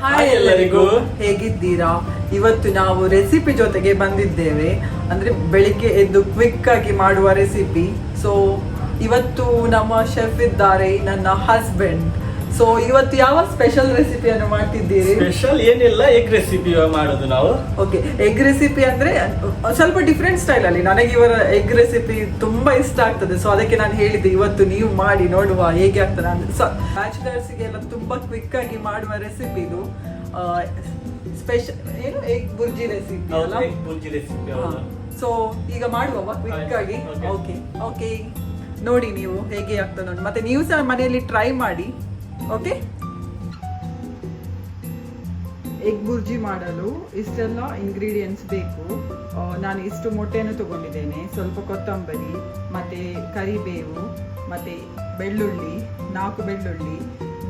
Hi ಎಲ್ಲರಿಗೂ, ಹೇಗಿದ್ದೀರಾ? ಇವತ್ತು ನಾವು ರೆಸಿಪಿ ಜೊತೆಗೆ ಬಂದಿದ್ದೇವೆ. ಅಂದ್ರೆ ಬೆಳಿಗ್ಗೆ ಎದ್ದು ಕ್ವಿಕ್ ಆಗಿ ಮಾಡುವ ರೆಸಿಪಿ. ಸೊ ಇವತ್ತು ನಮ್ಮ ಶೆಫ್ ಇದ್ದಾರೆ, ನನ್ನ ಹಸ್ಬೆಂಡ್. ಸೊ ಇವತ್ತು ಯಾವ ಸ್ಪೆಷಲ್ ರೆಸಿಪಿಯನ್ನು ಮಾಡ್ತಿದ್ದೀರಿ? ಸ್ಪೆಷಲ್ ಏನಿಲ್ಲ, ಎಗ್ ರೆಸಿಪಿ ಮಾಡೋದು ನಾವು. ಓಕೆ, ಎಗ್ ರೆಸಿಪಿ ಅಂದ್ರೆ ಸ್ವಲ್ಪ ಡಿಫ್ರೆಂಟ್ ಸ್ಟೈಲ್ ಅಲ್ಲಿ. ನನಗೆ ಇವರ ಎಗ್ ರೆಸಿಪಿ ತುಂಬಾ ಇಷ್ಟ ಆಗ್ತದೆ. ಸೊ ಅದಕ್ಕೆ ನಾನು ಹೇಳಿದ್ದೆ ಇವತ್ತು ನೀವು ಮಾಡಿ ನೋಡುವ ಹೇಗೆ ಆಗ್ತದೆ ಅಂದ್ರೆ. ಬ್ಯಾಚುಲರ್ಸ್ಗೆಲ್ಲ ತುಂಬಾ ಕ್ವಿಕ್ ಆಗಿ ಮಾಡುವ ರೆಸಿಪಿ ಇದು. ಸ್ಪೆಷಲ್ ಏನು ಎಗ್ ಬುರ್ಜಿ ರೆಸಿಪಿ ಅಲ್ಲ? Egg bhurji recipe. ಸೊ ಈಗ ಮಾಡುವ ಕ್ವಿಕ್ ಆಗಿ. ಓಕೆ ಓಕೆ, ನೋಡಿ ನೀವು ಹೇಗೆ ಆಗ್ತದೆ ನೋಡಿ. ಮತ್ತೆ ನೀವು ಸಹ ಮನೆಯಲ್ಲಿ ಟ್ರೈ ಮಾಡಿ. ಓಕೆ, ಎಗ್ ಬುರ್ಜಿ ಮಾಡಲು ಇಷ್ಟೆಲ್ಲ ಇಂಗ್ರೀಡಿಯೆಂಟ್ಸ್ ಬೇಕು. ನಾನು ಇಷ್ಟು ಮೊಟ್ಟೆಯನ್ನು ತಗೊಂಡಿದ್ದೇನೆ, ಸ್ವಲ್ಪ ಕೊತ್ತಂಬರಿ, ಮತ್ತೆ ಕರಿಬೇವು, ಮತ್ತೆ ಬೆಳ್ಳುಳ್ಳಿ, 4 ಬೆಳ್ಳುಳ್ಳಿ,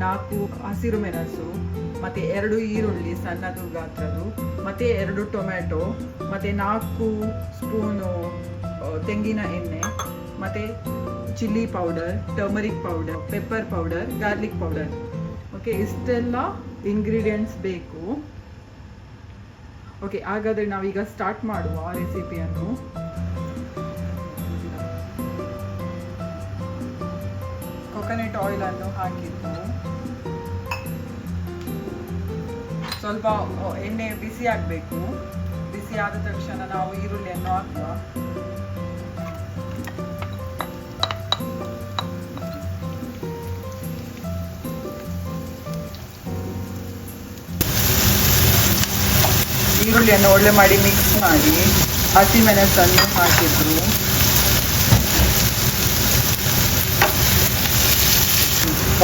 4 ಹಸಿರು ಮೆಣಸು, ಮತ್ತೆ 2 ಈರುಳ್ಳಿ ಸಣ್ಣದು ಗಾತ್ರದ್ದು, ಮತ್ತೆ 2 ಟೊಮೆಟೊ, ಮತ್ತೆ 4 ಸ್ಪೂನು ತೆಂಗಿನ ಎಣ್ಣೆ, ಮತ್ತೆ chilli powder, turmeric powder, pepper powder, garlic powder. Okay, ಇಷ್ಟೆಲ್ಲ ಇಂಗ್ರೀಡಿಯೆಂಟ್ಸ್ ಬೇಕು. ಓಕೆ, ಹಾಗಾದರೆ ನಾವೀಗ ಸ್ಟಾರ್ಟ್ ಮಾಡುವ ರೆಸಿಪಿಯನ್ನು. ಕೊಕೊನಟ್ ಆಯಿಲನ್ನು ಹಾಕಿದ್ದು, ಸ್ವಲ್ಪ ಎಣ್ಣೆ ಬಿಸಿ ಆಗಬೇಕು. ಬಿಸಿ ಆದ ತಕ್ಷಣ ನಾವು ಈರುಳ್ಳಿಯನ್ನು ಹಾಕುವ. ಈರುಳ್ಳಿಯನ್ನು ಒಳ್ಳೆ ಮಾಡಿ ಮಿಕ್ಸ್ ಮಾಡಿ ಹಸಿಮೆಣಸನ್ನು ಹಾಕಿದ್ರು.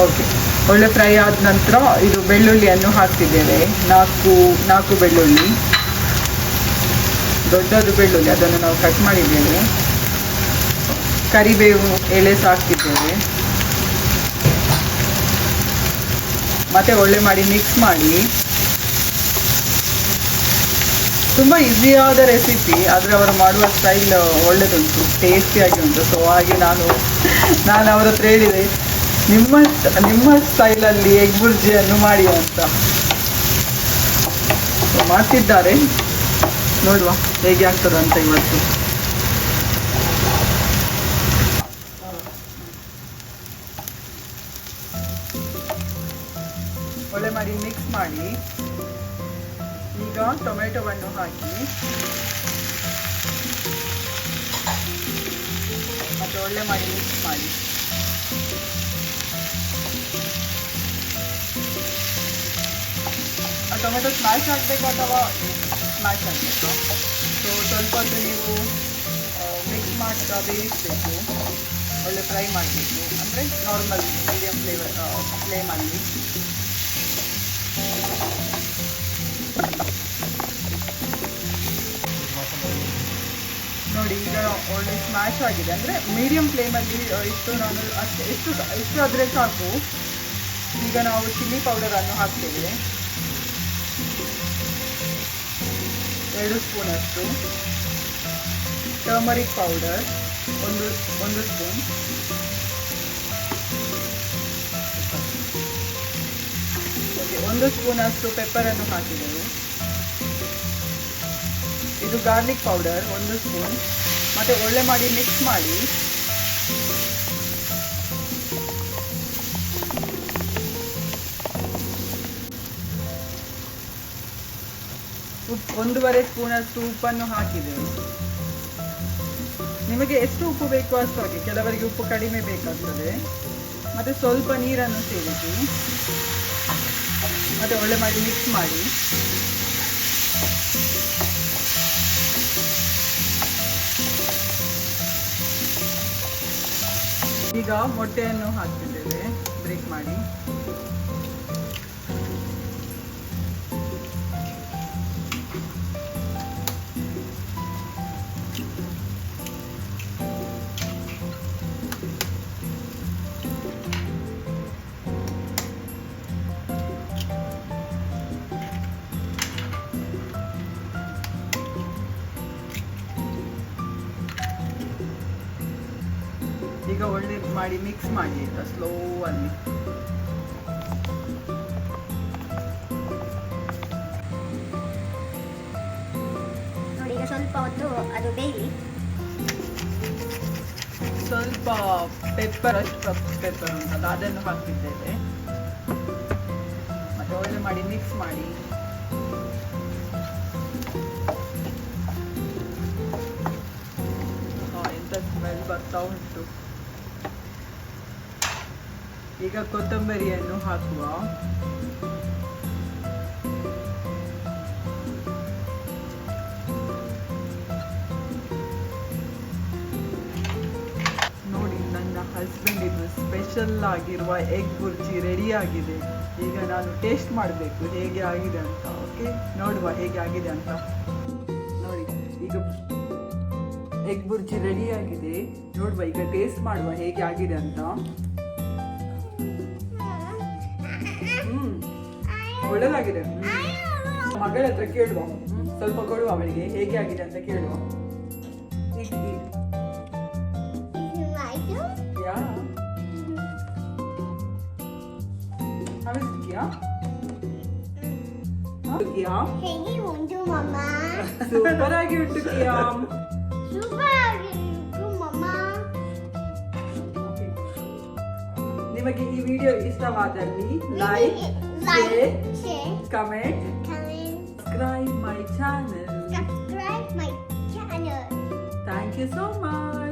ಓಕೆ, ಒಳ್ಳೆ ಫ್ರೈ ಆದ ನಂತರ ಇದು ಬೆಳ್ಳುಳ್ಳಿಯನ್ನು ಹಾಕ್ತಿದ್ದೇವೆ. 4 ಬೆಳ್ಳುಳ್ಳಿ, ದೊಡ್ಡದು ಬೆಳ್ಳುಳ್ಳಿ, ಅದನ್ನು ನಾವು ಕಟ್ ಮಾಡಿದ್ದೇವೆ. ಕರಿಬೇವು ಎಲೆ ಹಾಕ್ತಿದ್ದೇವೆ. ಮತ್ತೆ ಒಳ್ಳೆ ಮಾಡಿ ಮಿಕ್ಸ್ ಮಾಡಿ. ತುಂಬ ಈಸಿಯಾದ ರೆಸಿಪಿ, ಆದರೆ ಅವರು ಮಾಡುವ ಸ್ಟೈಲ್ ಒಳ್ಳೆದುಂಟು, ಟೇಸ್ಟಿಯಾಗಿ ಉಂಟು. ಸೊ ಹಾಗೆ ನಾನು ಅವ್ರ ಹತ್ರ ಹೇಳಿದೆ, ನಿಮ್ಮ ಸ್ಟೈಲಲ್ಲಿ ಎಗ್ ಬುರ್ಜಿಯನ್ನು ಮಾಡಿ ಅಂತ. ಮಾಡ್ತಿದ್ದಾರೆ, ನೋಡುವ ಹೇಗೆ ಆಗ್ತದಂತ ಇವತ್ತು. ಒಳ್ಳೆ ಮಾಡಿ ಮಿಕ್ಸ್ ಮಾಡಿ. ಈಗ ಟೊಮೆಟೊವನ್ನು ಹಾಕಿ ಮತ್ತೆ ಒಳ್ಳೆ ಮಾಡಿ ಮಿಕ್ಸ್ ಮಾಡಿ. ಆ ಟೊಮೆಟೊ ಸ್ಮ್ಯಾಶ್ ಆಗಬೇಕು ಅಥವಾ ಸ್ಮ್ಯಾಶ್ ಆಗಬೇಕು? ಸೊ ಸ್ವಲ್ಪ ಹೊತ್ತು ನೀವು ಮಿಕ್ಸ್ ಮಾಡ್ತಾ ಬೇಯಿಸಬೇಕು. ಒಳ್ಳೆ ಫ್ರೈ ಮಾಡಬೇಕು, ಅಂದರೆ ನಾರ್ಮಲ್ ಮೀಡಿಯಂ ಫ್ಲೇಮಲ್ಲಿ. ನೋಡಿ, ಈಗ ಒಳ್ಳೆ ಸ್ಮ್ಯಾಶ್ ಆಗಿದೆ. ಅಂದರೆ ಮೀಡಿಯಂ ಫ್ಲೇಮಲ್ಲಿ ಇಷ್ಟು ನಾನು ಎಷ್ಟು ಆದರೆ ಸಾಕು. ಈಗ ನಾವು ಚಿಲ್ಲಿ ಪೌಡರನ್ನು ಹಾಕ್ತೇವೆ, 2 ಸ್ಪೂನಷ್ಟು. ಟರ್ಮರಿಕ್ ಪೌಡರ್ ಒಂದು ಸ್ಪೂನ್. ಓಕೆ, 1 ಸ್ಪೂನಷ್ಟು ಪೆಪ್ಪರನ್ನು ಹಾಕಿದೆವು. ಇದು ಗಾರ್ಲಿಕ್ ಪೌಡರ್ 1 ಸ್ಪೂನ್. ಮತ್ತೆ ಒಳ್ಳೆ ಮಾಡಿ ಮಿಕ್ಸ್ ಮಾಡಿ. ಉಪ್ಪು 1.5 ಸ್ಪೂನಷ್ಟು ಉಪ್ಪನ್ನು ಹಾಕಿದೆವು. ನಿಮಗೆ ಎಷ್ಟು ಉಪ್ಪು ಬೇಕು ಅಷ್ಟು ಹಾಕಿ, ಕೆಲವರಿಗೆ ಉಪ್ಪು ಕಡಿಮೆ ಬೇಕಾಗ್ತದೆ. ಮತ್ತೆ ಸ್ವಲ್ಪ ನೀರನ್ನು ಸೇರಿಸಿ ಮತ್ತೆ ಒಳ್ಳೆ ಮಾಡಿ ಮಿಕ್ಸ್ ಮಾಡಿ. ಈಗ ಮೊಟ್ಟೆಯನ್ನು ಹಾಕ್ತಿದ್ದೇವೆ, ಬ್ರೇಕ್ ಮಾಡಿ. ಈಗ ಒಳ್ಳೆ ಮಾಡಿ ಮಿಕ್ಸ್ ಮಾಡಿ ಸ್ಲೋ ಅಲ್ಲಿ. ಸ್ವಲ್ಪ ಪೆಪ್ಪರ್ ಪೆಪ್ಪರ್ ಉಂಟಲ್ಲ ಅದನ್ನು ಹಾಕಿದ್ದೇವೆ. ಮತ್ತೆ ಒಳ್ಳೆ ಮಾಡಿ ಮಿಕ್ಸ್ ಮಾಡಿ. ಎಂತ ಸ್ಮೆಲ್ ಬರ್ತಾ ಉಂಟು. ಈಗ ಕೊತ್ತಂಬರಿಯನ್ನು ಹಾಕುವ. ನೋಡಿ, ನನ್ನ ಹಸ್ಬೆಂಡ್ ಇದು ಸ್ಪೆಷಲ್ ಆಗಿರುವ ಎಗ್ ಬುರ್ಜಿ ರೆಡಿ ಆಗಿದೆ. ಈಗ ನಾನು ಟೇಸ್ಟ್ ಮಾಡಬೇಕು ಹೇಗೆ ಆಗಿದೆ ಅಂತ. ಓಕೆ, ನೋಡುವ ಹೇಗೆ ಆಗಿದೆ ಅಂತ. ನೋಡಿ, ಈಗ ಎಗ್ ಬುರ್ಜಿ ರೆಡಿ ಆಗಿದೆ. ನೋಡುವ, ಈಗ ಟೇಸ್ಟ್ ಮಾಡುವ ಹೇಗೆ ಆಗಿದೆ ಅಂತ. ಒಳ್ಳೆದಾಗಿದೆ. ಮಗಳ ಹತ್ರ ಕೇಳುವ, ಸ್ವಲ್ಪ ಕೊಡುವ ಅವಳಿಗೆ ಹೇಗೆ ಆಗಿದೆ ಅಂತ ಕೇಳುವ. ಸೂಪರ್ ಆಗಿ ಉಂಟು ಕಿಯಾಮ್. ನಿಮಗೆ ಈ ವಿಡಿಯೋ ಇಷ್ಟವಾದಲ್ಲಿ like, share, comment, subscribe my channel. Thank you so much.